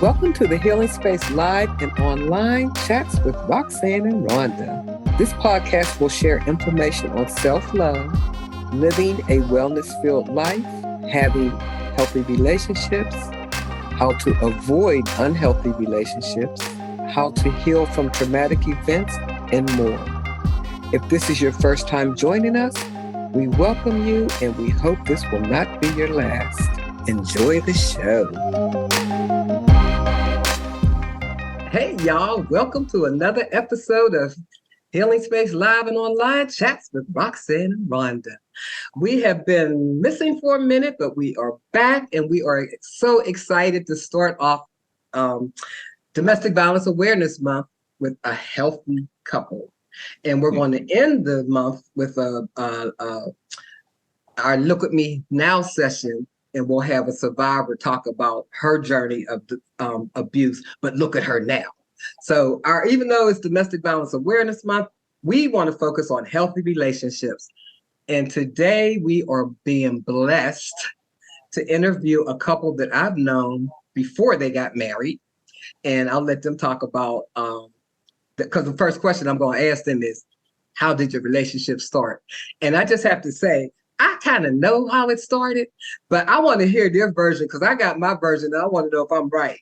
Welcome to the Healing Space Live and Online Chats with Roxanne and Rhonda. This podcast will share information on self-love, living a wellness-filled life, having healthy relationships, how to avoid unhealthy relationships, how to heal from traumatic events, and more. If this is your first time joining us, we welcome you and we hope this will not be your last. Enjoy the show. Hey, y'all. Welcome to another episode of Healing Space Live and Online Chats with Roxanne and Rhonda. We have been missing for a minute, but we are back and we are so excited to start off Domestic Violence Awareness Month with a healthy couple. And we're going to end the month with our Look at Me Now session. And we'll have a survivor talk about her journey of abuse, but look at her now. So even though it's Domestic Violence Awareness Month, we want to focus on healthy relationships. And today we are being blessed to interview a couple that I've known before they got married. And I'll let them talk about, because the first question I'm going to ask them is, how did your relationship start? And I just have to say, I kind of know how it started, but I want to hear their version because I got my version and I want to know if I'm right.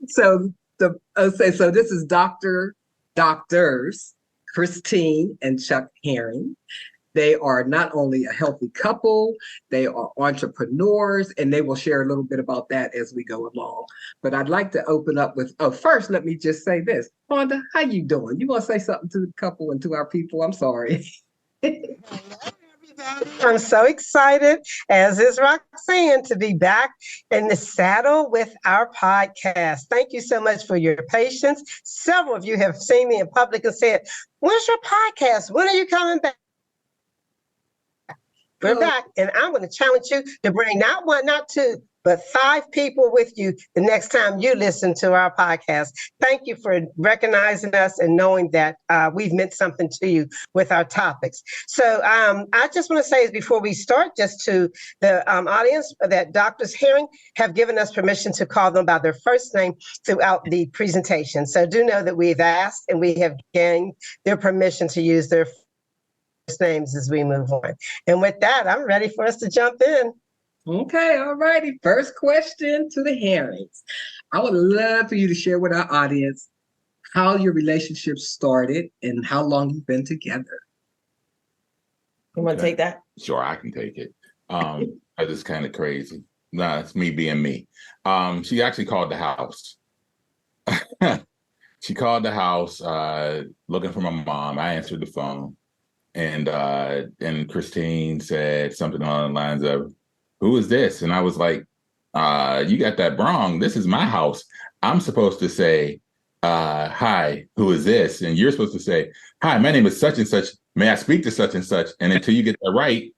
So this is doctors Christine and Chuck Herring. They are not only a healthy couple, they are entrepreneurs, and they will share a little bit about that as we go along. But I'd like to open up with, first, let me just say this. Rhonda, how you doing? You want to say something to the couple and to our people? I'm sorry. I'm so excited, as is Roxanne, to be back in the saddle with our podcast. Thank you so much for your patience. Several of you have seen me in public and said, "Where's your podcast? When are you coming back?" We're back, and I'm going to challenge you to bring not one, not two, but 5 people with you the next time you listen to our podcast. Thank you for recognizing us and knowing that we've meant something to you with our topics. So I just want to say before we start, just to the audience, that Doctors Herring have given us permission to call them by their first name throughout the presentation. So do know that we've asked and we have gained their permission to use their names as we move on. And with that, I'm ready for us to jump in. Okay, all righty. First question to the Herrings. I would love for you to share with our audience how your relationship started and how long you've been together. You want to take that? Sure, I can take it. It's kind of crazy. Nah, it's me being me. She actually called the house. She called the house looking for my mom. I answered the phone. And Christine said something along the lines of, "Who is this?" And I was like, "You got that wrong. This is my house. I'm supposed to say, hi, who is this?" And you're supposed to say, "Hi, my name is such and such. May I speak to such and such?" And until you get that right,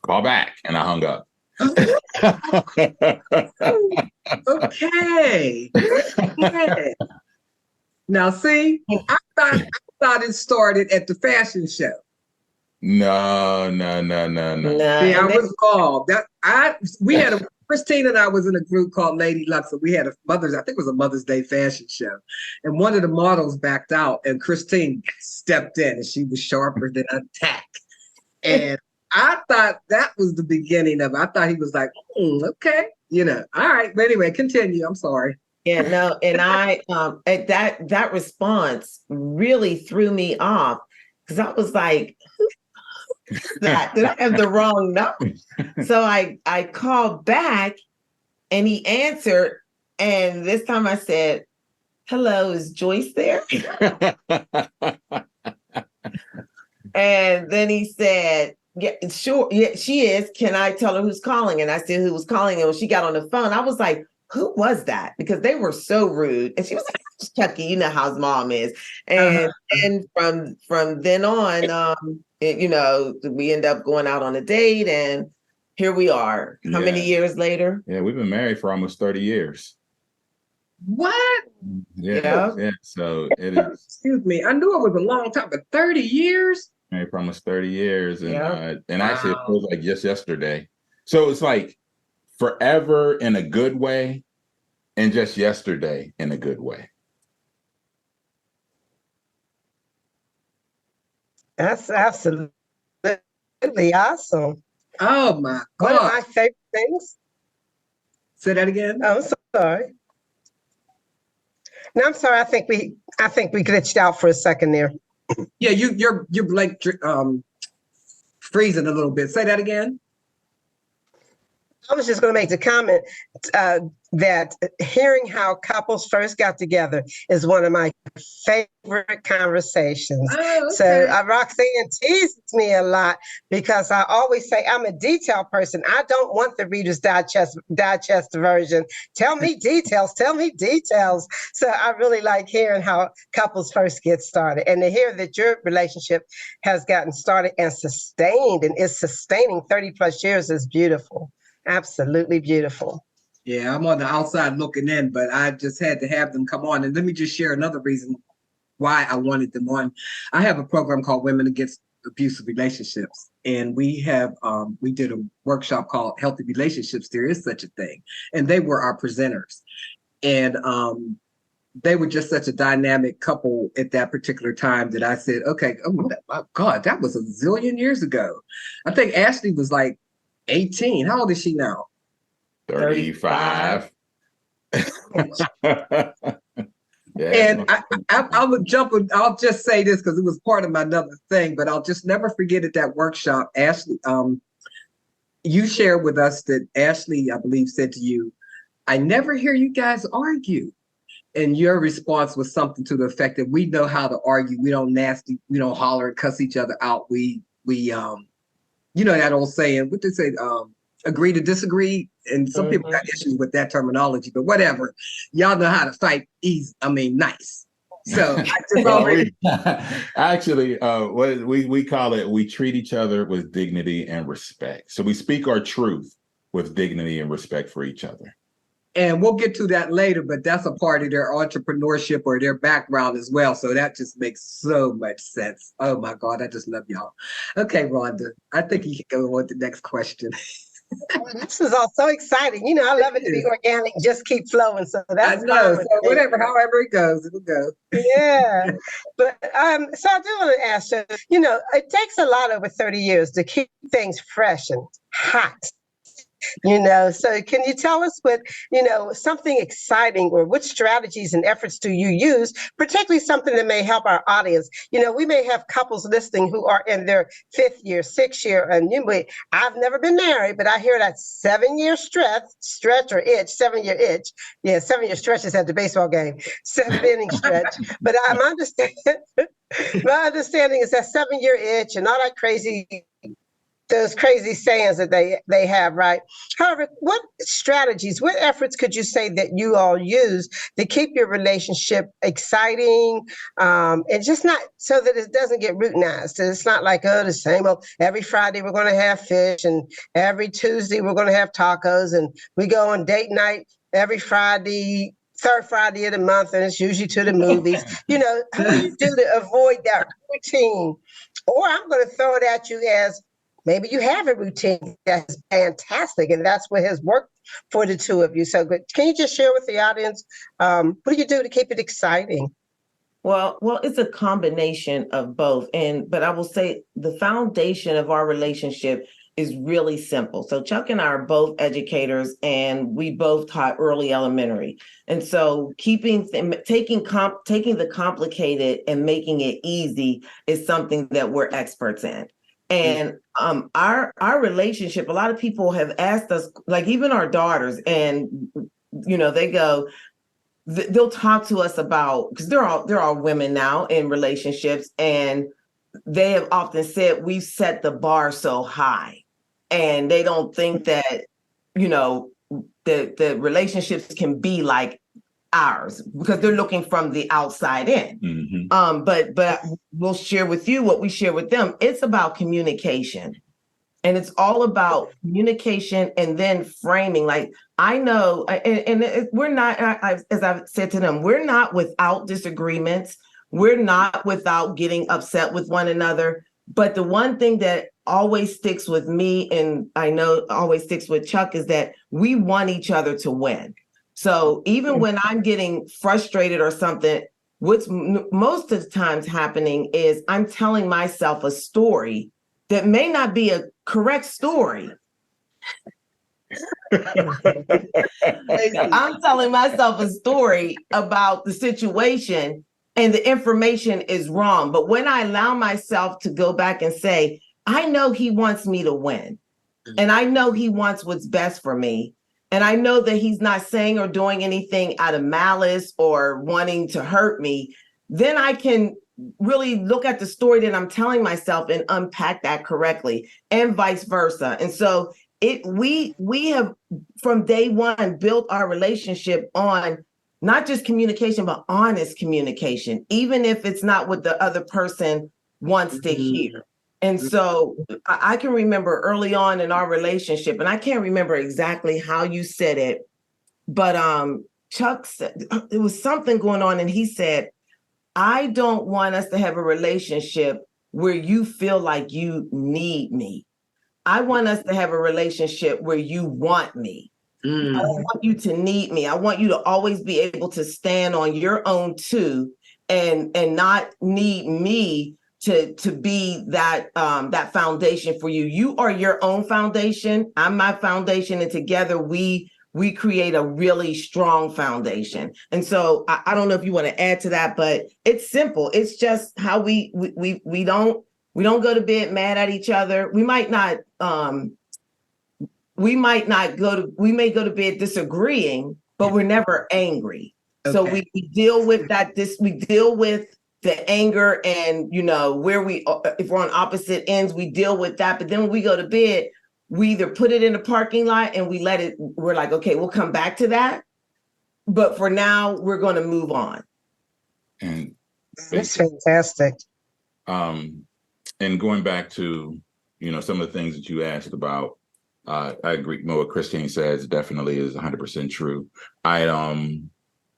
call back. And I hung up. Okay. Now, see, I thought it started at the fashion show. No. See, I was called. Christine and I was in a group called Lady Luxor. We had I think it was a Mother's Day fashion show. And one of the models backed out and Christine stepped in and she was sharper than a tack. And I thought that was the beginning of it. I thought he was like, okay, all right. But anyway, continue. I'm sorry. Yeah, no, and I that response really threw me off because I was like, who's that? Did I have the wrong number? So I called back and he answered, and this time I said, "Hello, is Joyce there?" And then he said, "Yeah, sure, yeah, she is. Can I tell her who's calling?" And I said who was calling, and when she got on the phone, I was like, who was that? Because they were so rude. And she was like, "Chucky, you know how his mom is." And from then on, we end up going out on a date, and here we are. How many years later? Yeah, we've been married for almost 30 years. What? Yeah. So it is. Excuse me. I knew it was a long time, but 30 years? Married for almost 30 years. And actually it feels like just yesterday. So it's like forever in a good way and just yesterday in a good way. That's absolutely awesome. Oh my One of God. my favorite things. Say that again. Oh, I'm sorry. No, I'm sorry. I think we glitched out for a second there. Yeah, you're blank freezing a little bit. Say that again. I was just going to make the comment that hearing how couples first got together is one of my favorite conversations. Oh, So okay. Roxanne teases me a lot because I always say I'm a detail person. I don't want the Reader's Digest version. Tell me details. Tell me details. So I really like hearing how couples first get started, and to hear that your relationship has gotten started and sustained and is sustaining 30 plus years is beautiful. Absolutely beautiful. Yeah, I'm on the outside looking in, but I just had to have them come on. And let me just share another reason why I wanted them on. I have a program called Women Against Abusive Relationships, and we did a workshop called Healthy Relationships. There is such a thing, and they were our presenters, and they were just such a dynamic couple at that particular time that I said, okay, oh my God, that was a zillion years ago. I think Ashley was like 18. How old is she now? 35. Yeah. And I would jump. I'll just say this because it was part of my another thing, but I'll just never forget at that workshop, Ashley. You shared with us that Ashley, I believe, said to you, "I never hear you guys argue," and your response was something to the effect that we know how to argue. We don't holler and cuss each other out. We you know that old saying, what they say, agree to disagree. And some people got issues with that terminology, but whatever. Y'all know how to fight nice. So I just already actually what we call it, we treat each other with dignity and respect. So we speak our truth with dignity and respect for each other. And we'll get to that later, but that's a part of their entrepreneurship or their background as well. So that just makes so much sense. Oh my God, I just love y'all. Okay, Rhonda, I think you can go on to the next question. This is all so exciting. You know, I love it to be organic, just keep flowing. So that's I know. fine. So whatever, however it goes, it'll go. Yeah. But so I do want to ask you, you know, it takes a lot over 30 years to keep things fresh and hot. You know, so can you tell us something exciting, or what strategies and efforts do you use, particularly something that may help our audience? You know, we may have couples listening who are in their 5th year, 6th year, and I've never been married, but I hear that 7-year stretch or itch, 7-year itch. Yeah, 7-year stretch is at the baseball game, 7-inning stretch. But my understanding is that 7-year itch and all that those crazy sayings that they have, right? However, what strategies, what efforts could you say that you all use to keep your relationship exciting, and just not so that it doesn't get routinized? It's not like, oh, the same old, every Friday we're going to have fish, and every Tuesday we're going to have tacos, and we go on date night every Friday, third Friday of the month, and it's usually to the movies. You know, what do you do to avoid that routine? Or I'm going to throw it at you as, maybe you have a routine that's fantastic, and that's what has worked for the two of you. So good. Can you just share with the audience, what do you do to keep it exciting? Well, it's a combination of both. But I will say the foundation of our relationship is really simple. So Chuck and I are both educators, and we both taught early elementary. And so taking the complicated and making it easy is something that we're experts in. And our relationship, a lot of people have asked us, like even our daughters, and they go, they'll talk to us about, because they're all women now in relationships, and they have often said we've set the bar so high, and they don't think that the relationships can be like ours, because they're looking from the outside in. Mm-hmm. But we'll share with you what we share with them. It's about communication, and it's all about communication, and then framing. Like, I know, and we're not, as I've said to them, we're not without disagreements. We're not without getting upset with one another. But the one thing that always sticks with me, and I know always sticks with Chuck, is that we want each other to win. So even when I'm getting frustrated or something, what's most of the times happening is I'm telling myself a story that may not be a correct story. I'm telling myself a story about the situation and the information is wrong. But when I allow myself to go back and say, I know he wants me to win, and I know he wants what's best for me, and I know that he's not saying or doing anything out of malice or wanting to hurt me, then I can really look at the story that I'm telling myself and unpack that correctly, and vice versa. And so we have from day one built our relationship on not just communication, but honest communication, even if it's not what the other person wants to hear. And so I can remember early on in our relationship, and I can't remember exactly how you said it, but Chuck said there was something going on, and he said, I don't want us to have a relationship where you feel like you need me. I want us to have a relationship where you want me. I don't want you to need me. I want you to always be able to stand on your own too, and not need me to be that that foundation for you. You are your own foundation. I'm my foundation, and together we create a really strong foundation. And so I don't know if you want to add to that, but it's simple. It's just how we don't go to bed mad at each other. We may go to bed disagreeing, but we're never angry. Okay. So we deal with that. We deal with the anger, and where if we're on opposite ends, we deal with that. But then when we go to bed, we either put it in the parking lot and we're like, okay, we'll come back to that. But for now, we're going to move on. And that's fantastic. And going back to, some of the things that you asked about, I agree. What Christine says definitely is 100% true.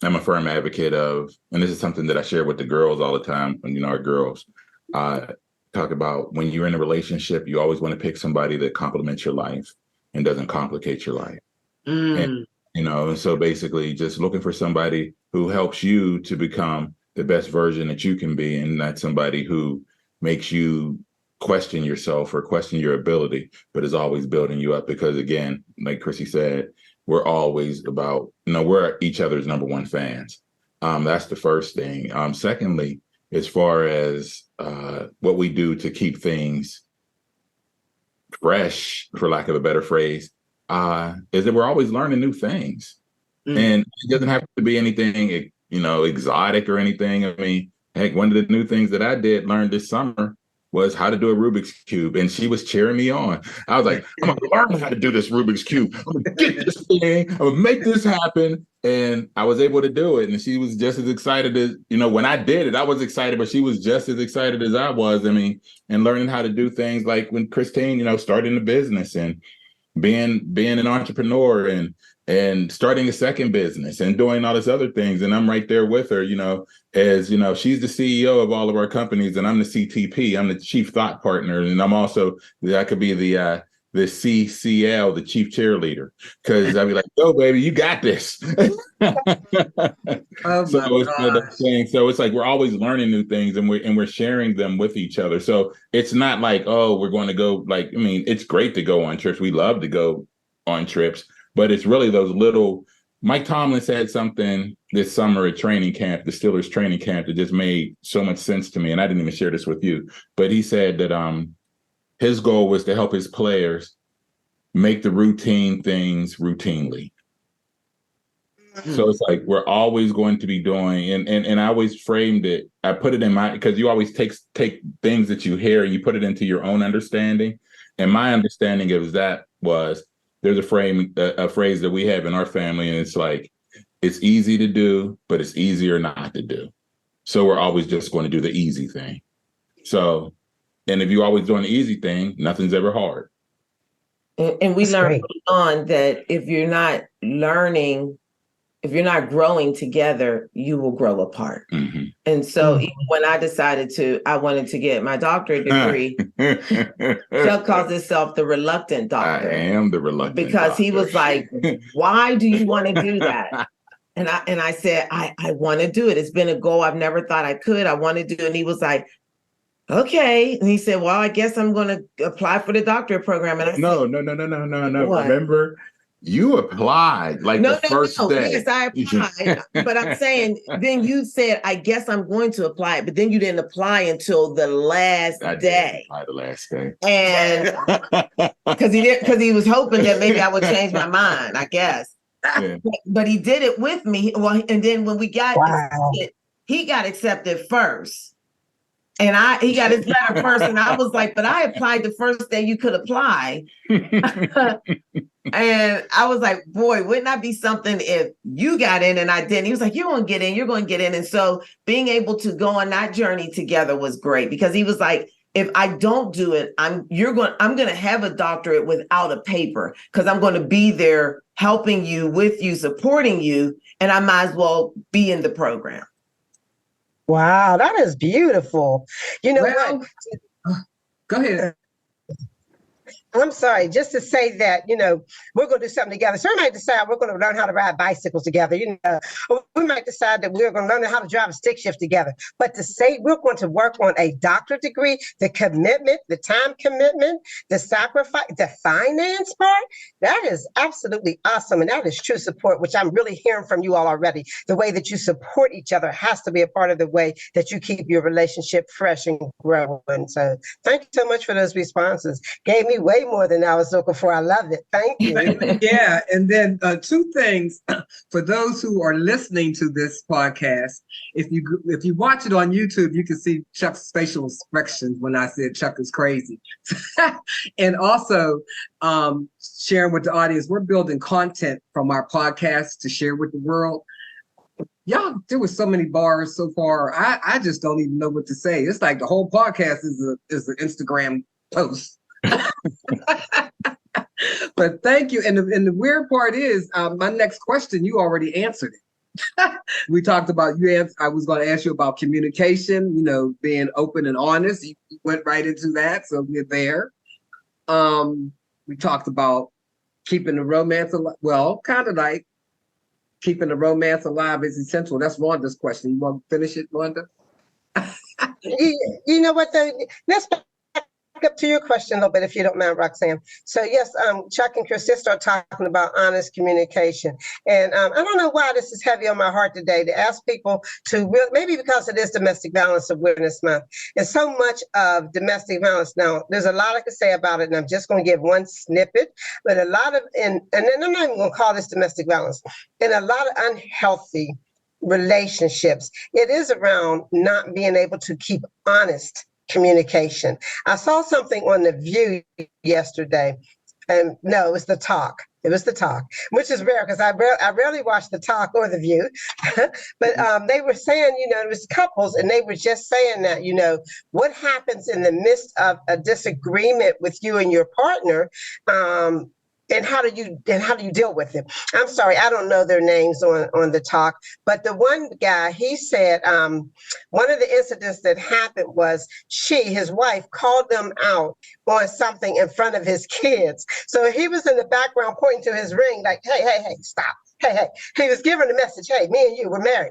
I'm a firm advocate of, and this is something that I share with the girls all the time. And our girls talk about, when you're in a relationship, you always want to pick somebody that complements your life and doesn't complicate your life. And, and so basically, just looking for somebody who helps you to become the best version that you can be, and not somebody who makes you question yourself or question your ability, but is always building you up. Because again, like Chrissy said, we're always about, we're each other's number one fans. That's the first thing. Secondly, as far as what we do to keep things fresh, for lack of a better phrase, is that we're always learning new things. And it doesn't have to be anything, exotic or anything. I mean, heck, one of the new things that I learned this summer was how to do a Rubik's Cube. And she was cheering me on. I was like, I'm going to learn how to do this Rubik's Cube. I'm going to get this thing. I'm going to make this happen. And I was able to do it. And she was just as excited as, when I did it, I was excited, but she was just as excited as I was. I mean, and learning how to do things like when Christine, starting a business and being an entrepreneur and starting a second business and doing all these other things. And I'm right there with her, as she's the CEO of all of our companies, and I'm the CTP, I'm the chief thought partner. And I'm also, I could be the CCL, the chief cheerleader, because I'd be like, "Go, baby, you got this." Oh So my gosh. So it's like we're always learning new things, and we're sharing them with each other. So it's not like, oh, we're going to go, it's great to go on trips. We love to go on trips, but it's really those little. Mike Tomlin said something this summer at training camp, the Steelers training camp, that just made so much sense to me, and I didn't even share this with you. But he said that his goal was to help his players make the routine things routinely. So it's like we're always going to be doing, and I always framed it. I put it in because you always take things that you hear and you put it into your own understanding. And my understanding of that was, there's a phrase that we have in our family, and it's like, it's easy to do, but it's easier not to do. So we're always just going to do the easy thing. So, and if you're always doing the easy thing, nothing's ever hard. And we learned on that if you're not growing together, you will grow apart. Mm-hmm. And so even when I wanted to get my doctorate degree, Chuck calls himself the reluctant doctor. I am the reluctant because doctor. he was like, why do you want to do that? And I said, I want to do it. It's been a goal. I've never thought I could. I want to do it. And he was like, okay. And he said, well, I guess I'm going to apply for the doctorate program. And I No. What? Remember, you applied the first day. Yes, I applied. But I'm saying, then you said, I guess I'm going to apply. But then you didn't apply until the last day. I did apply the last day. And because he was hoping that maybe I would change my mind, I guess. Yeah. But he did it with me. Well, and then when we got accepted, he got accepted first. And he got his letter first. And I was like, but I applied the first day you could apply. And I was like, boy, wouldn't that be something if you got in and I didn't? He was like, you're going to get in, you're going to get in. And so being able to go on that journey together was great, because he was like, if I don't do it, I'm going to have a doctorate without a paper, because I'm going to be there helping you, with you, supporting you, and I might as well be in the program. Wow, that is beautiful. You know what? Go ahead. I'm sorry, just to say that, we're going to do something together. So we might decide we're going to learn how to ride bicycles together. We might decide that we're going to learn how to drive a stick shift together. But to say we're going to work on a doctorate degree, the commitment, the time commitment, the sacrifice, the finance part, that is absolutely awesome. And that is true support, which I'm really hearing from you all already. The way that you support each other has to be a part of the way that you keep your relationship fresh and growing. So thank you so much for those responses. Gave me way more than I was looking for. I love it. Thank you. Yeah. And then two things for those who are listening to this podcast. If you watch it on YouTube, you can see Chuck's facial expressions when I said Chuck is crazy. And also sharing with the audience, we're building content from our podcast to share with the world. Y'all, there were so many bars so far. I just don't even know what to say. It's like the whole podcast is an Instagram post. But thank you. And the weird part is, my next question, you already answered it. We talked about I was going to ask you about communication, being open and honest. You went right into that, so we're there. We talked about keeping the romance alive. Well, kind of like keeping the romance alive is essential. That's Rhonda's question. You want to finish it, Rhonda? You know what, though? Let's back up to your question a little bit, if you don't mind, Roxanne. So yes, Chuck and Chris did start talking about honest communication. And I don't know why this is heavy on my heart today, to ask people to maybe because it is Domestic Violence Awareness Month. And so much of domestic violence now, there's a lot I could say about it, and I'm just going to give one snippet, but a lot of, and then I'm not even going to call this domestic violence, and a lot of unhealthy relationships, it is around not being able to keep honest communication. I saw something on The View yesterday, and no, it was The Talk. It was The Talk, which is rare because I rarely watch The Talk or The View. But they were saying, it was couples, and they were just saying that, what happens in the midst of a disagreement with you and your partner, and how do you deal with it? I'm sorry, I don't know their names on The Talk, but the one guy, he said one of the incidents that happened was his wife called them out on something in front of his kids. So he was in the background pointing to his ring like, hey, stop. Hey, he was giving the message, hey, me and you, we're married,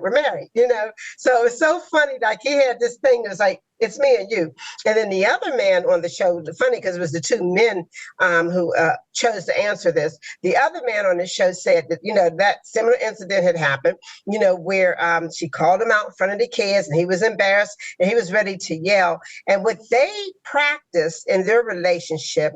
So it's so funny, like he had this thing that's like, it's me and you. And then the other man on the show, funny because it was the two men who chose to answer this. The other man on the show said that, that similar incident had happened, where she called him out in front of the kids and he was embarrassed and he was ready to yell. And what they practiced in their relationship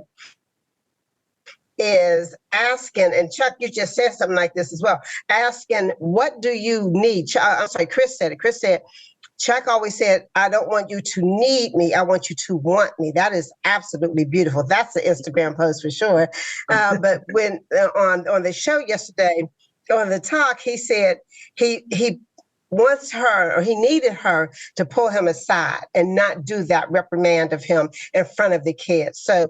is asking, and Chuck, you just said something like this as well, asking, what do you need? I'm sorry, Chris said it. Chris said, Chuck always said, I don't want you to need me. I want you to want me. That is absolutely beautiful. That's an Instagram post for sure. But when on the show yesterday, on The Talk, he said he wants her, or he needed her to pull him aside and not do that reprimand of him in front of the kids. So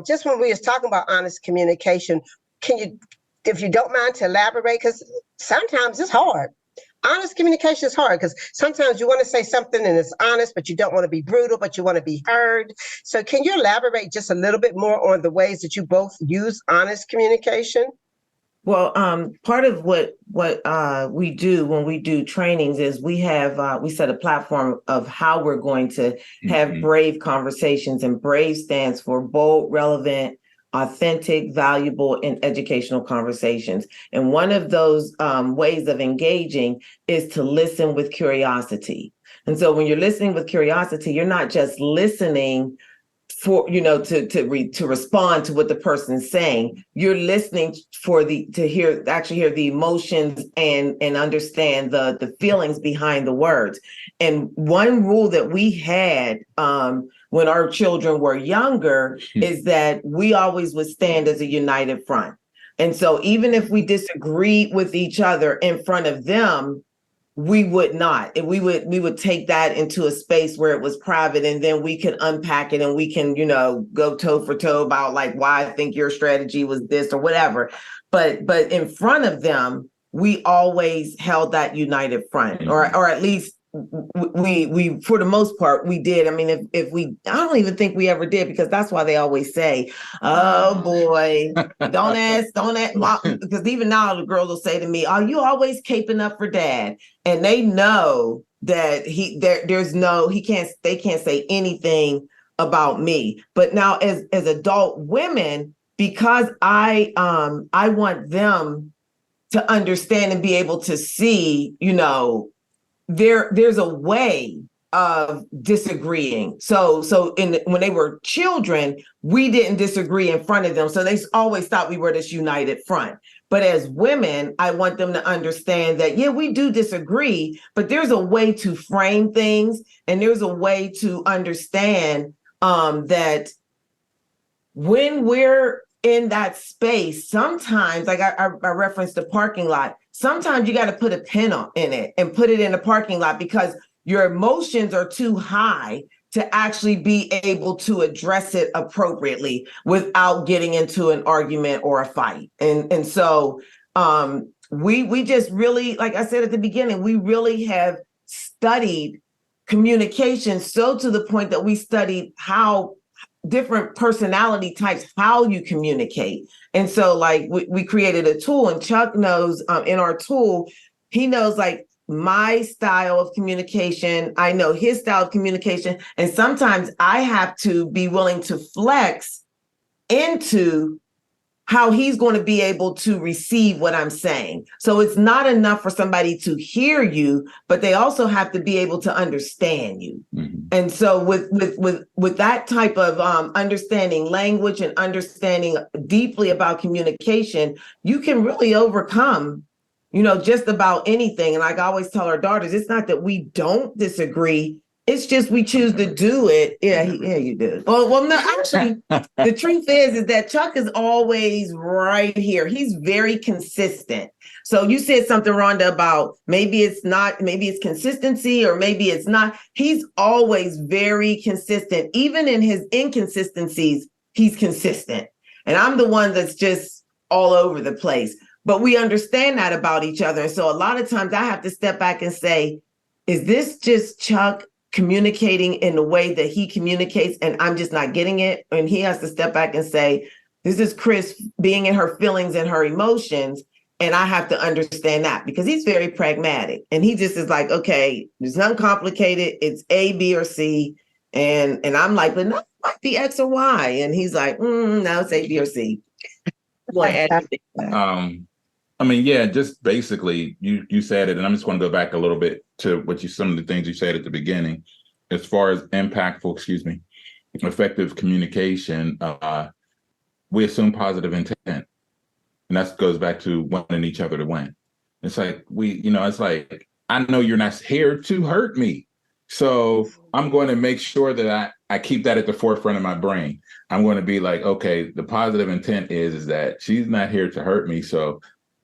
just when we was talking about honest communication, can you, if you don't mind, to elaborate, because sometimes it's hard. honest communication is hard because sometimes you want to say something and it's honest, but you don't want to be brutal, but you want to be heard. So can you elaborate just a little bit more on the ways that you both use honest communication? Well, part of what we do when we do trainings is we set a platform of how we're going to have brave conversations, and brave stands for bold, relevant, authentic, valuable, and educational conversations. And one of those ways of engaging is to listen with curiosity. And so when you're listening with curiosity, you're not just listening for, to respond to what the person's saying. You're listening to hear the emotions and understand the feelings behind the words. And one rule that we had when our children were younger is that we always would stand as a united front. And so even if we disagreed with each other in front of them, we would not. And we would take that into a space where it was private, and then we can unpack it and we can, go toe for toe about like why I think your strategy was this or whatever. But in front of them, we always held that united front, or at least we for the most part we did. I mean, if we, I don't even think we ever did, because that's why they always say, oh boy, don't ask Mom, because even now the girls will say to me, are you always caping up for dad? And they know that they can't say anything about me. But now as adult women, because I want them to understand and be able to see, there's a way of disagreeing. So when they were children, we didn't disagree in front of them. So they always thought we were this united front. But as women, I want them to understand that, yeah, we do disagree, but there's a way to frame things, and there's a way to understand that when we're in that space, sometimes, like I referenced the parking lot, sometimes you got to put a pin in it and put it in the parking lot because your emotions are too high to actually be able to address it appropriately without getting into an argument or a fight. And so we just really, like I said at the beginning, we really have studied communication, so to the point that we studied how different personality types, how you communicate. And so like we created a tool, and Chuck knows in our tool, he knows like my style of communication. I know his style of communication. And sometimes I have to be willing to flex into how he's going to be able to receive what I'm saying. So it's not enough for somebody to hear you, but they also have to be able to understand you. Mm-hmm. And so with that type of understanding language and understanding deeply about communication, you can really overcome, just about anything. And like I always tell our daughters, it's not that we don't disagree. It's just we choose to do it. Yeah, you do. Well, no, actually, the truth is that Chuck is always right here. He's very consistent. So you said something, Rhonda, about maybe it's consistency or maybe it's not. He's always very consistent. Even in his inconsistencies, he's consistent. And I'm the one that's just all over the place. But we understand that about each other. And so a lot of times I have to step back and say, is this just Chuck communicating in the way that he communicates and I'm just not getting it? And he has to step back and say, this is Chris being in her feelings and her emotions. And I have to understand that, because he's very pragmatic. And he just is like, okay, there's nothing complicated. It's A, B, or C. And I'm like, but no, it might be X or Y. And he's like, no, it's A, B, or C. I mean, yeah, just basically you said it, and I'm just going to go back a little bit to some of the things you said at the beginning, as far as effective communication. We assume positive intent, and that goes back to wanting each other to win. It's like it's like, I know you're not here to hurt me, so I'm going to make sure that I keep that at the forefront of my brain. I'm going to be like, okay, the positive intent is that she's not here to hurt me, so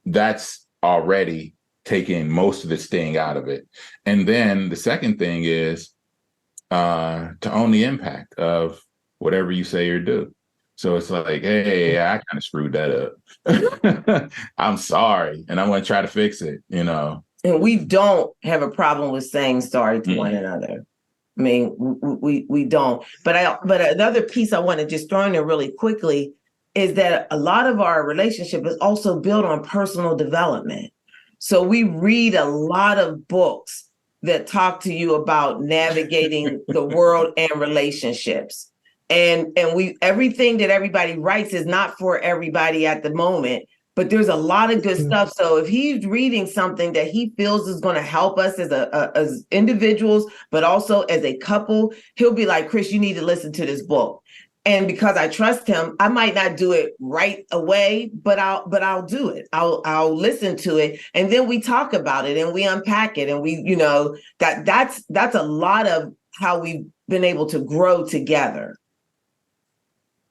that's already taking most of the sting out of it. And then the second thing is to own the impact of whatever you say or do. So it's like, hey, I kind of screwed that up. I'm sorry, and I'm going to try to fix it, And we don't have a problem with saying sorry to one another. I mean, we don't. But another piece I want to just throw in there really quickly is that a lot of our relationship is also built on personal development. So we read a lot of books that talk to you about navigating the world and relationships. And we everything that everybody writes is not for everybody at the moment, but there's a lot of good stuff. So if he's reading something that he feels is going to help us as individuals, but also as a couple, he'll be like, Chris, you need to listen to this book. And because I trust him, I might not do it right away, but I'll do it. I'll listen to it, and then we talk about it and we unpack it, and we, that's a lot of how we've been able to grow together.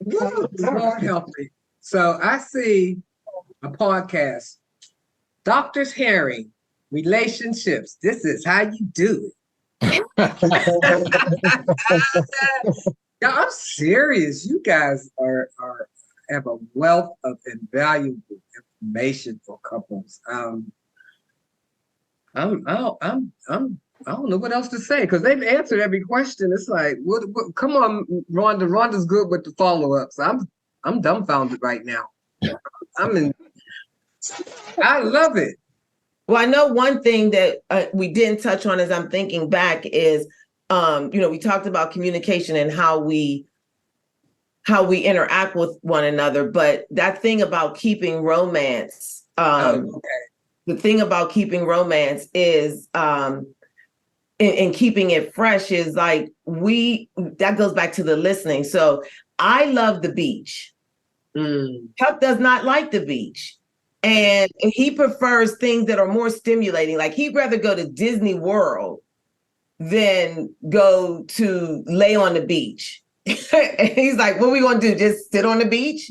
More healthy. So I see a podcast, Doctors Herring, Relationships. This is how you do it. Yeah, I'm serious. You guys have a wealth of invaluable information for couples. I don't know what else to say because they've answered every question. It's like, what, come on, Rhonda. Rhonda's good with the follow-ups. I'm dumbfounded right now. I love it. Well, I know one thing that we didn't touch on as I'm thinking back is, we talked about communication and how we interact with one another, but that thing about keeping romance, the thing about keeping romance is, and keeping it fresh is like that goes back to the listening. So I love the beach. Chuck does not like the beach. And he prefers things that are more stimulating. Like he'd rather go to Disney World than go to lay on the beach. And he's like, what are we going to do? Just sit on the beach?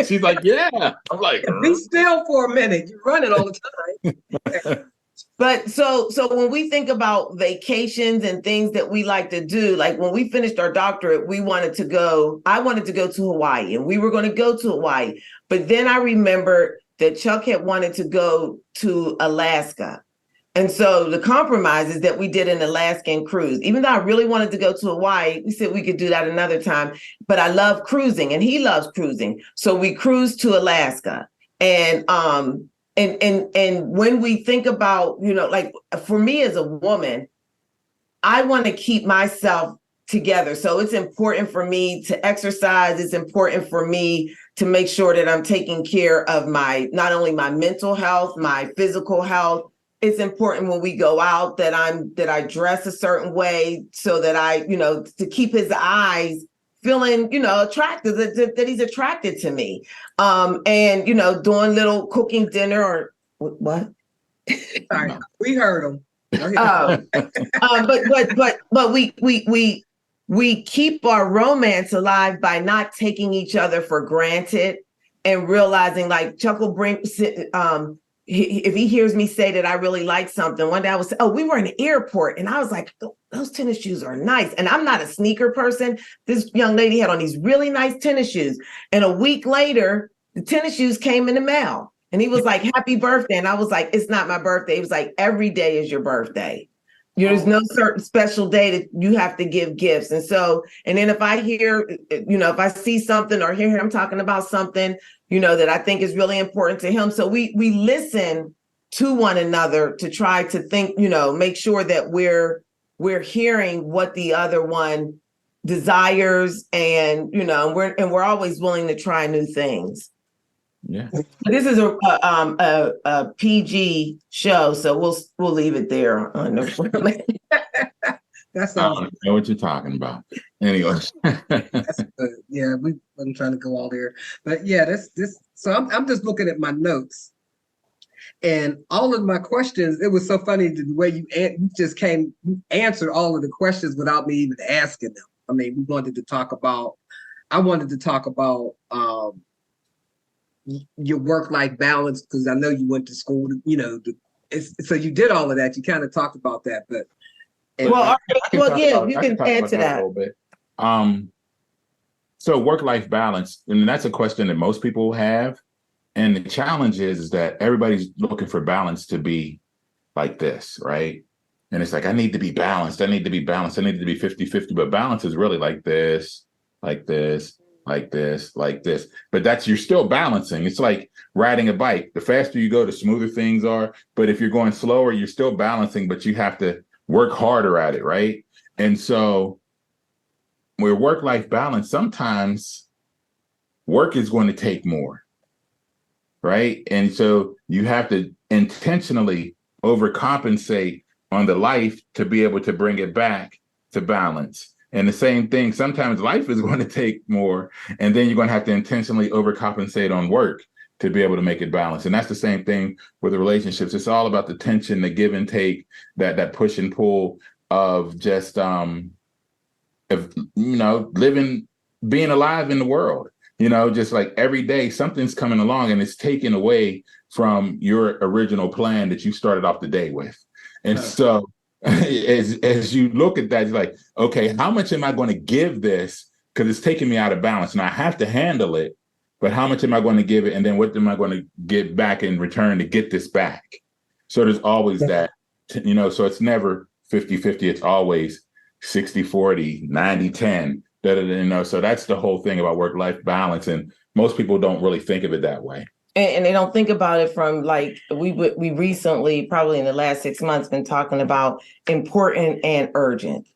She's like, yeah. I'm like, be still for a minute. You're running all the time. But so when we think about vacations and things that we like to do, like when we finished our doctorate, I wanted to go to Hawaii, and we were going to go to Hawaii. But then I remembered that Chuck had wanted to go to Alaska. And so the compromise is that we did an Alaskan cruise. Even though I really wanted to go to Hawaii, we said we could do that another time. But I love cruising and he loves cruising. So we cruised to Alaska. And when we think about, like for me as a woman, I want to keep myself together. So it's important for me to exercise. It's important for me to make sure that I'm taking care of not only my mental health, my physical health. It's important when we go out that I dress a certain way so that I, to keep his eyes feeling, attracted, that he's attracted to me. And, doing little cooking dinner or what? Sorry, we heard him. But we keep our romance alive by not taking each other for granted and realizing, like Chuck will bring, if he hears me say that I really like something, one day I was, we were in the airport and I was like, those tennis shoes are nice. And I'm not a sneaker person. This young lady had on these really nice tennis shoes. And a week later, the tennis shoes came in the mail. And he was like, happy birthday. And I was like, it's not my birthday. He was like, every day is your birthday. There's no certain special day that you have to give gifts. And then if I hear, if I see something or hear him talking about something, that I think is really important to him. So we listen to one another to try to think, make sure that we're hearing what the other one desires, and we're always willing to try new things. Yeah. This is a PG show, so we'll leave it there on the That's I don't know what you're talking about. Anyway. That's good. Yeah, we wasn't trying to go all there. But yeah, this so I'm just looking at my notes. And all of my questions, it was so funny the way you answered all of the questions without me even asking them. I mean, I wanted to talk about your work-life balance, because I know you went to school, so you did all of that. You kind of talked about that, but you can add to that a little bit. So work-life balance, and that's a question that most people have. And the challenge is that everybody's looking for balance to be like this, right? And it's like, I need to be balanced. I need to be balanced. I need to be 50-50. But balance is really like this, like this, like this, like this. But you're still balancing. It's like riding a bike. The faster you go, the smoother things are. But if you're going slower, you're still balancing, but you have to work harder at it, right? And so where work-life balance, sometimes work is going to take more, right? And so you have to intentionally overcompensate on the life to be able to bring it back to balance. And the same thing, sometimes life is going to take more, and then you're going to have to intentionally overcompensate on work to be able to make it balance. And that's the same thing with the relationships. It's all about the tension, the give and take, that push and pull of just living, being alive in the world. Just like every day something's coming along and it's taken away from your original plan that you started off the day with. And so as you look at that, you're like, okay, how much am I going to give this? Because it's taking me out of balance. And I have to handle it, but how much am I going to give it? And then what am I going to get back in return to get this back? So there's always that, so it's never 50-50. It's always 60-40, 90-10. So that's the whole thing about work-life balance. And most people don't really think of it that way. And they don't think about it from like, we recently, probably in the last 6 months, been talking about important and urgent.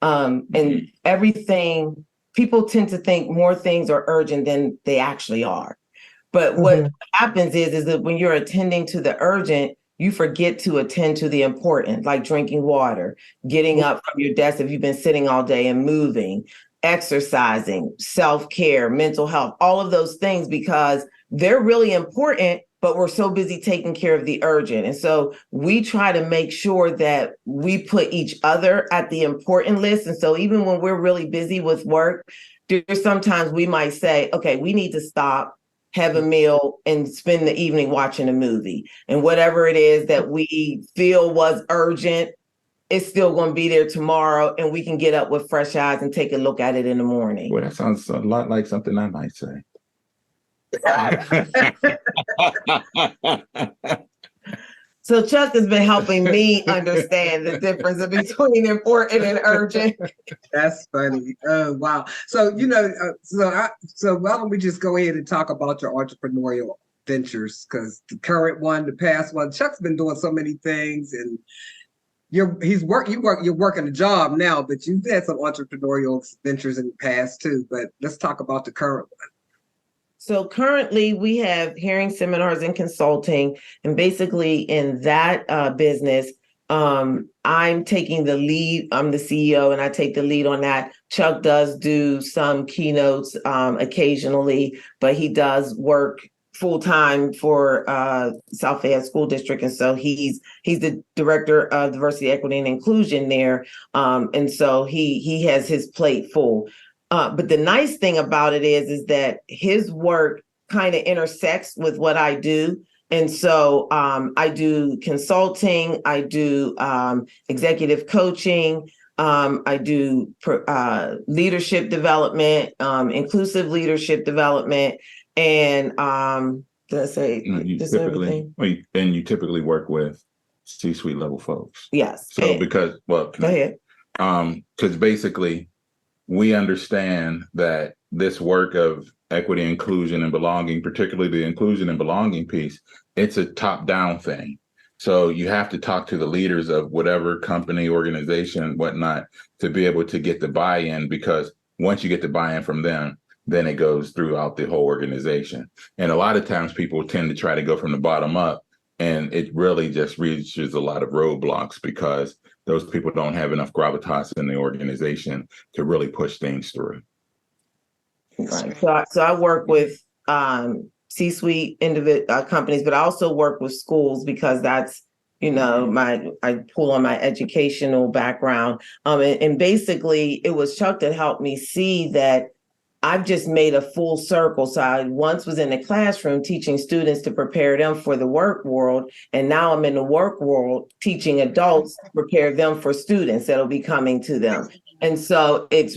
And everything, people tend to think more things are urgent than they actually are. But what happens is that when you're attending to the urgent, you forget to attend to the important, like drinking water, getting up from your desk if you've been sitting all day and moving, exercising, self-care, mental health, all of those things, because they're really important, but we're so busy taking care of the urgent. And so we try to make sure that we put each other at the important list. And so even when we're really busy with work, there's sometimes we might say, okay, we need to stop, have a meal, and spend the evening watching a movie. And whatever it is that we feel was urgent, it's still going to be there tomorrow, and we can get up with fresh eyes and take a look at it in the morning. Well, that sounds a lot like something I might say. So Chuck has been helping me understand the difference between important and urgent. That's funny. Wow. So so why don't we just go ahead and talk about your entrepreneurial ventures? Because the current one, the past one, Chuck's been doing so many things, and you're working a job now, but you've had some entrepreneurial ventures in the past too. But let's talk about the current one. So currently we have Herrings Seminars and Consulting, and basically in that business, I'm taking the lead. I'm the CEO and I take the lead on that. Chuck does do some keynotes occasionally, but he does work full-time for South Fayette School District. And so he's the director of diversity, equity, and inclusion there. And so he has his plate full. But the nice thing about it is that his work kind of intersects with what I do. And so I do consulting, I do executive coaching, I do leadership development, inclusive leadership development. And did I say you typically work with C-suite level folks. Yes. So go ahead. Because basically we understand that this work of equity, inclusion, and belonging, particularly the inclusion and belonging piece, it's a top-down thing. So you have to talk to the leaders of whatever company, organization, whatnot, to be able to get the buy-in, because once you get the buy-in from them, then it goes throughout the whole organization. And a lot of times people tend to try to go from the bottom up, and it really just reaches a lot of roadblocks because those people don't have enough gravitas in the organization to really push things through. Right. So I work with C-suite companies, but I also work with schools because that's, I pull on my educational background. And basically it was Chuck that helped me see that I've just made a full circle. So I once was in the classroom teaching students to prepare them for the work world. And now I'm in the work world teaching adults to prepare them for students that'll be coming to them. And so it's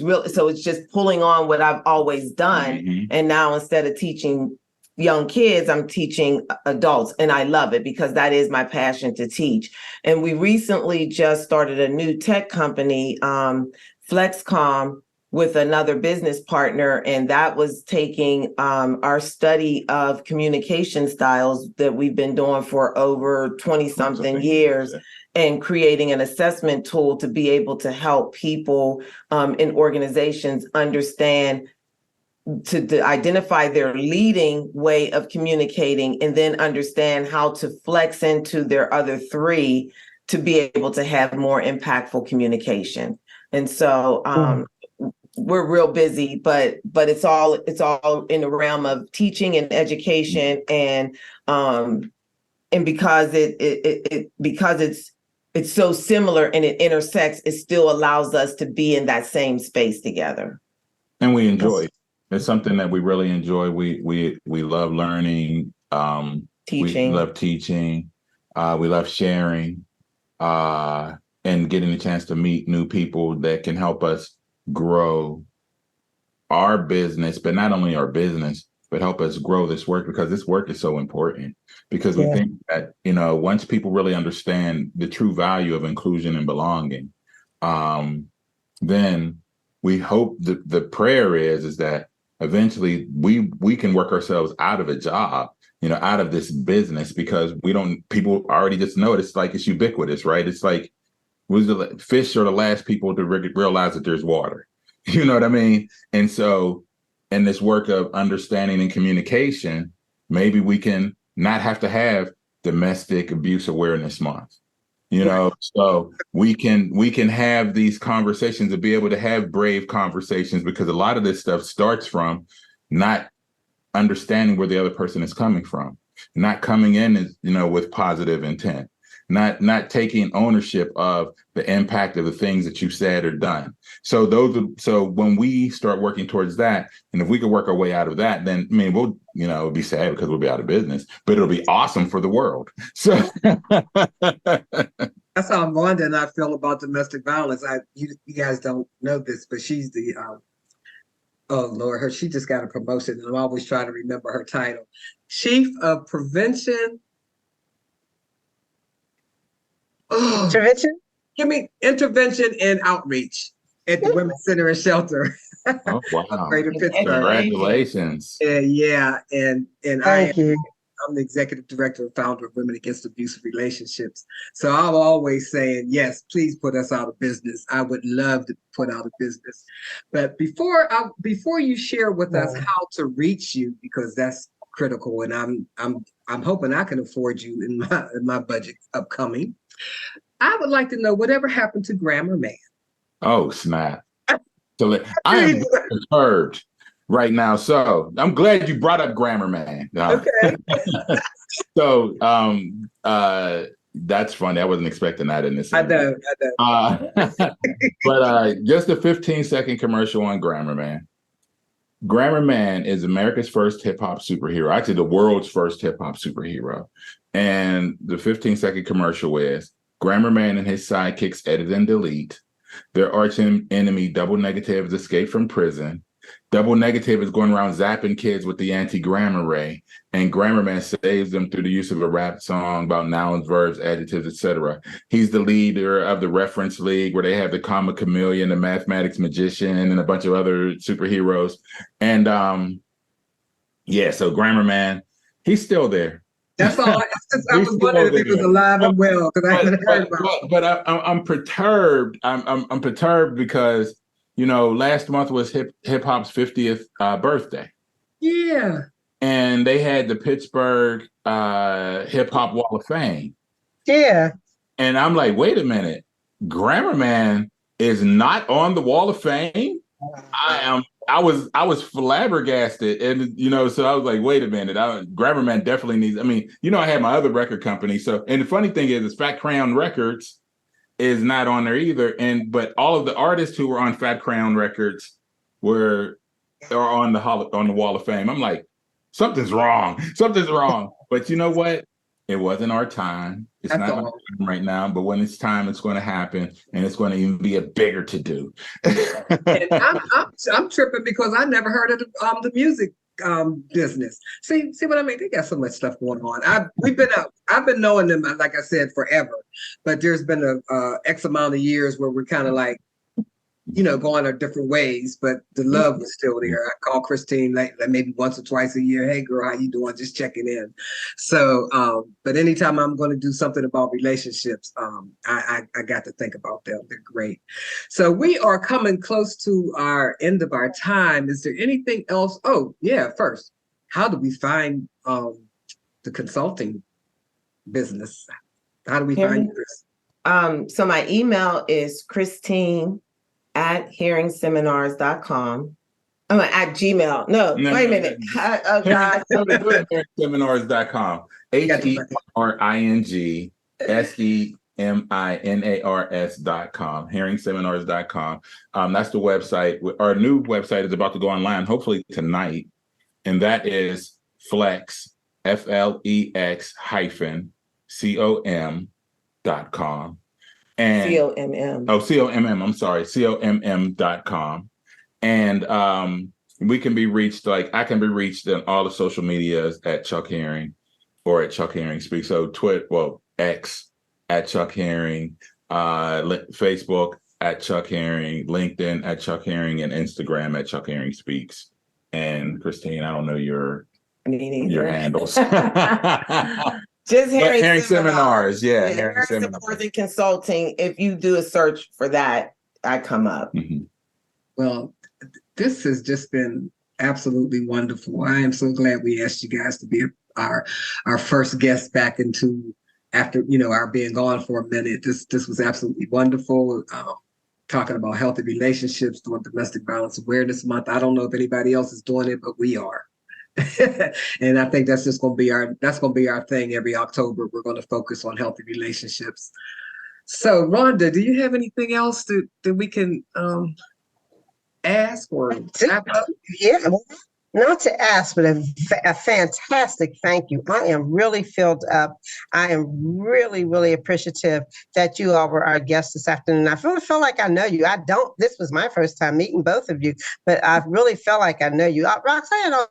just pulling on what I've always done. Mm-hmm. And now instead of teaching, young kids, I'm teaching adults, and I love it because that is my passion to teach. And we recently just started a new tech company, Flexcom, with another business partner, and that was taking our study of communication styles that we've been doing for over 20 something years, and creating an assessment tool to be able to help people in organizations understand to identify their leading way of communicating, and then understand how to flex into their other three to be able to have more impactful communication. And so we're real busy, but it's all in the realm of teaching and education, and because it's so similar and it intersects, it still allows us to be in that same space together. And we enjoy it. It's something that we really enjoy. We love learning. Teaching. We love teaching. We love sharing, and getting the chance to meet new people that can help us grow our business, but not only our business, but help us grow this work, because this work is so important. Because we think that, once people really understand the true value of inclusion and belonging, then we hope the prayer is that eventually we can work ourselves out of a job, out of this business, because people already just know it. It's like, it's ubiquitous, right? It's like, fish are the last people to realize that there's water. You know what I mean? And so in this work of understanding and communication, maybe we can not have to have Domestic Abuse Awareness Month. So we can have these conversations and be able to have brave conversations, because a lot of this stuff starts from not understanding where the other person is coming from, not coming in, with positive intent, not taking ownership of the impact of the things that you said or done. So when we start working towards that, and if we could work our way out of that, then we'll, it'll be sad because we'll be out of business, but it'll be awesome for the world. So that's how Wanda and I feel about domestic violence. You guys don't know this, but she's the oh Lord, she just got a promotion, and I'm always trying to remember her title. Chief of Prevention. Intervention? Give me intervention and outreach at the Women's Center and Shelter. Oh, wow. Greater Pittsburgh. Congratulations. Yeah. And Thank you. I'm the executive director and founder of Women Against Abusive Relationships. So I'm always saying, yes, please put us out of business. I would love to put out of business. But before you share with us how to reach you, because that's critical, and I'm hoping I can afford you in my budget upcoming. I would like to know whatever happened to Grammar Man. Oh, snap. So I am perturbed right now. So I'm glad you brought up Grammar Man. Okay. So that's funny. I wasn't expecting that in this. I know. But just a 15-second commercial on Grammar Man. Grammar Man is America's first hip hop superhero, actually the world's first hip hop superhero. And the 15-second commercial is Grammar Man and his sidekicks edit and delete. Their arch enemy, Double Negative, has escaped from prison. Double Negative is going around zapping kids with the anti-grammar ray, and Grammar Man saves them through the use of a rap song about nouns, verbs, adjectives, etc. He's the leader of the Reference League, where they have the Comma Chameleon, the Mathematics Magician, and a bunch of other superheroes. And so Grammar Man, he's still there. That's all. I was wondering if he was alive and well, because I haven't heard about. But I'm perturbed. I'm perturbed because last month was hip hop's 50th birthday. Yeah. And they had the Pittsburgh Hip Hop Wall of Fame. Yeah. And I'm like, wait a minute, Grammar Man is not on the Wall of Fame. I was flabbergasted, and so I was like, wait a minute, Grammar Man definitely needs. I had my other record company, so, and the funny thing is Fat Crayon Records is not on there either, but all of the artists who were on Fat Crayon Records are on the Wall of Fame. I'm like, something's wrong, but you know what? It wasn't our time. It's not our time right now, but when it's time, it's going to happen, and it's going to even be a bigger to do. And I'm tripping because I never heard of the music business. See what I mean? They got so much stuff going on. I've been knowing them, like I said, forever, but there's been a X amount of years where we're kind of like, going our different ways, but the love was still there. I call Christine like maybe once or twice a year. Hey girl, how you doing? Just checking in. So, but anytime I'm going to do something about relationships, I got to think about them. They're great. So we are coming close to our end of our time. Is there anything else? Oh yeah. First, how do we find the consulting business? How do we find this? So my email is Christine@herringseminars.com. At Gmail. No, wait a minute. Oh God. Herringseminars.com. HERINGSEMINARS.com. Herringseminars.com. That's the website. Our new website is about to go online, hopefully tonight. And that is Flex, FLEX -COM.com. And COMM. Oh, COMM. I'm sorry. COMM.com. And we can be reached, I can be reached on all the social medias at Chuck Herring or at Chuck Herring Speaks. So X at Chuck Herring, Facebook at Chuck Herring, LinkedIn at Chuck Herring, and Instagram at Chuck Herring Speaks. And Christine, I don't know your handles. Just Herring Seminars. Yeah, Herring Seminars and Consulting. If you do a search for that, I come up. Mm-hmm. Well, this has just been absolutely wonderful. I am so glad we asked you guys to be our first guest back after our being gone for a minute. This was absolutely wonderful. Talking about healthy relationships during Domestic Violence Awareness Month. I don't know if anybody else is doing it, but we are. And I think that's just going to be our thing every October. We're going to focus on healthy relationships. So, Rhonda, do you have anything else that we can ask or wrap up? Yeah, not to ask, but a fantastic thank you. I am really filled up. I am really, really appreciative that you all were our guests this afternoon. I feel like I know you. This was my first time meeting both of you, but I really felt like I know you. Roxanne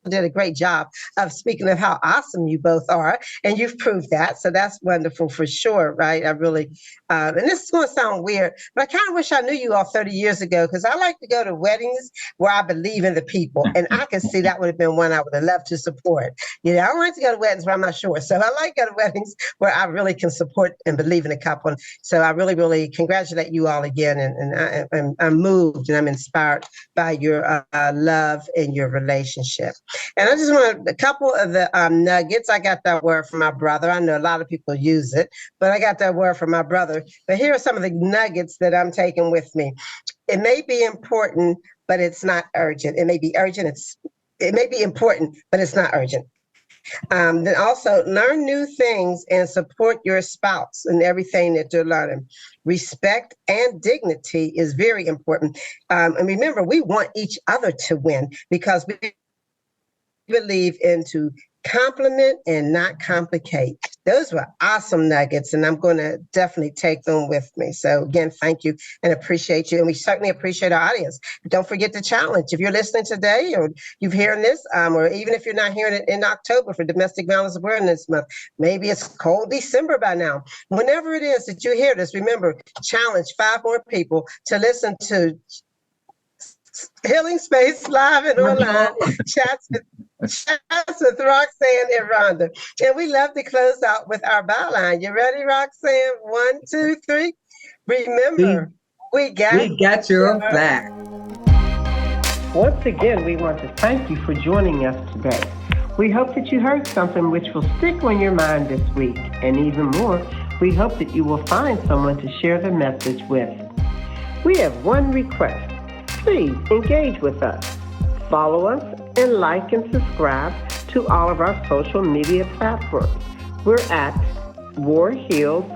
did a great job of speaking of how awesome you both are, and you've proved that, so that's wonderful for sure, right? I really and this is going to sound weird, but I kind of wish I knew you all 30 years ago, because I like to go to weddings where I believe in the people, and I can see that would have been one I would have loved to support. I don't like to go to weddings where I'm not sure, so I like to go to weddings where I really can support and believe in a couple. So I really, really congratulate you all again, and I'm moved and I'm inspired by your love and your relationship. And I just want a couple of the nuggets. I got that word from my brother. I know a lot of people use it, but I got that word from my brother. But here are some of the nuggets that I'm taking with me. It may be important, but it's not urgent. It may be urgent. It may be important, but it's not urgent. Then also learn new things and support your spouse in everything that you're learning. Respect and dignity is very important. And remember, we want each other to win, because we believe into compliment and not complicate. Those were awesome nuggets, and I'm going to definitely take them with me. So again, thank you and appreciate you. And we certainly appreciate our audience. Don't forget the challenge. If you're listening today, or you've hearing this, or even if you're not hearing it in October for Domestic Violence Awareness Month, maybe it's cold December by now. Whenever it is that you hear this, remember, challenge 5 more people to listen to Healing Space live and online chats with Roxanne and Rhonda. And we love to close out with our byline. You ready, Roxanne? 1, 2, 3. Remember, we got your back. Once again, we want to thank you for joining us today. We hope that you heard something which will stick on your mind this week. And even more, we hope that you will find someone to share the message with. We have one request. Please engage with us. Follow us and like and subscribe to all of our social media platforms. We're at warheels_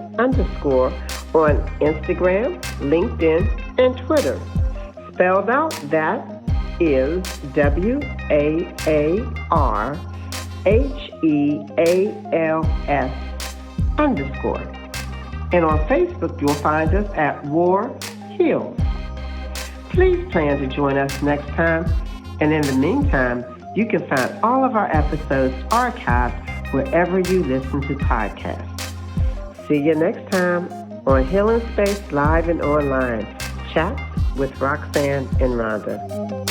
on Instagram, LinkedIn, and Twitter. Spelled out, that is WARHEALS_. And on Facebook, you'll find us at War Heals. Please plan to join us next time, And in the meantime, you can find all of our episodes archived wherever you listen to podcasts. See you next time on Healing Space Live and Online. Chats with Roxanne and Rhonda.